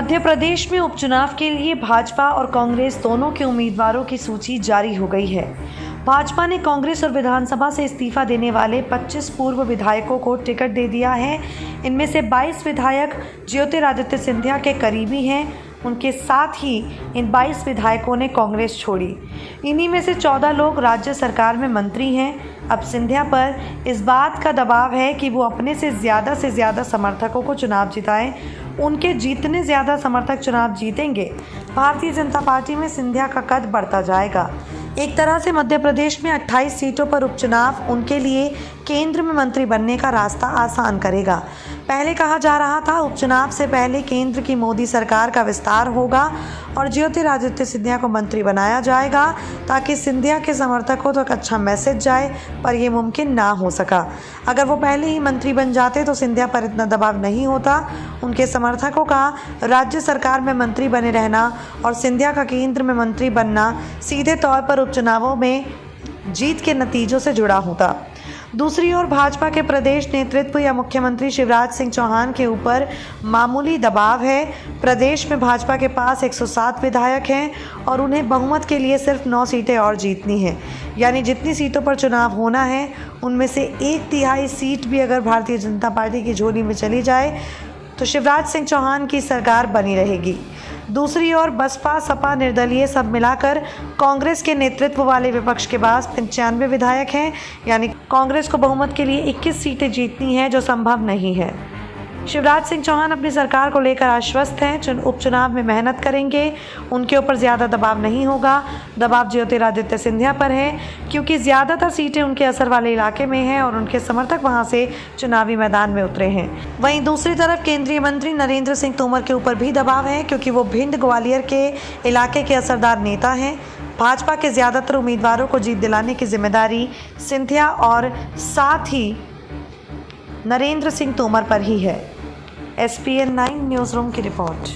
मध्य प्रदेश में उपचुनाव के लिए भाजपा और कांग्रेस दोनों के उम्मीदवारों की सूची जारी हो गई है। भाजपा ने कांग्रेस और विधानसभा से इस्तीफा देने वाले 25 पूर्व विधायकों को टिकट दे दिया है। इनमें से 22 विधायक ज्योतिरादित्य सिंधिया के करीबी हैं। उनके साथ ही इन 22 विधायकों ने कांग्रेस छोड़ी। इन्हीं में से 14 लोग राज्य सरकार में मंत्री हैं। अब सिंधिया पर इस बात का दबाव है कि वो अपने से ज़्यादा समर्थकों को चुनाव जिताएं। उनके जितने ज़्यादा समर्थक चुनाव जीतेंगे, भारतीय जनता पार्टी में सिंधिया का कद बढ़ता जाएगा। एक तरह से मध्य प्रदेश में 28 सीटों पर उपचुनाव उनके लिए केंद्र में मंत्री बनने का रास्ता आसान करेगा। पहले कहा जा रहा था उपचुनाव से पहले केंद्र की मोदी सरकार का विस्तार होगा और ज्योतिरादित्य सिंधिया को मंत्री बनाया जाएगा ताकि सिंधिया के समर्थकों तक अच्छा मैसेज जाए, पर यह मुमकिन ना हो सका। अगर वो पहले ही मंत्री बन जाते तो सिंधिया पर इतना दबाव नहीं होता। उनके समर्थकों का राज्य सरकार में मंत्री बने रहना और सिंधिया का केंद्र में मंत्री बनना सीधे तौर पर उपचुनावों में जीत के नतीजों से जुड़ा होता। दूसरी ओर भाजपा के प्रदेश नेतृत्व या मुख्यमंत्री शिवराज सिंह चौहान के ऊपर मामूली दबाव है। प्रदेश में भाजपा के पास 107 विधायक हैं और उन्हें बहुमत के लिए सिर्फ 9 सीटें और जीतनी हैं। यानी जितनी सीटों पर चुनाव होना है उनमें से 1/3 सीट भी अगर भारतीय जनता पार्टी की झोली में चली जाए तो शिवराज सिंह चौहान की सरकार बनी रहेगी। दूसरी ओर बसपा, सपा, निर्दलीय सब मिलाकर कांग्रेस के नेतृत्व वाले विपक्ष के पास 95 विधायक हैं। यानी कांग्रेस को बहुमत के लिए 21 सीटें जीतनी है, जो संभव नहीं है। शिवराज सिंह चौहान अपनी सरकार को लेकर आश्वस्त हैं। उपचुनाव में मेहनत करेंगे, उनके ऊपर ज़्यादा दबाव नहीं होगा। दबाव ज्योतिरादित्य सिंधिया पर है क्योंकि ज़्यादातर सीटें उनके असर वाले इलाके में हैं और उनके समर्थक वहां से चुनावी मैदान में उतरे हैं। वहीं दूसरी तरफ केंद्रीय मंत्री नरेंद्र सिंह तोमर के ऊपर भी दबाव है क्योंकि वो भिंड ग्वालियर के इलाके के असरदार नेता हैं। भाजपा के ज़्यादातर उम्मीदवारों को जीत दिलाने की जिम्मेदारी सिंधिया और साथ ही नरेंद्र सिंह तोमर पर ही है। SPN 9 न्यूज़ रूम की रिपोर्ट।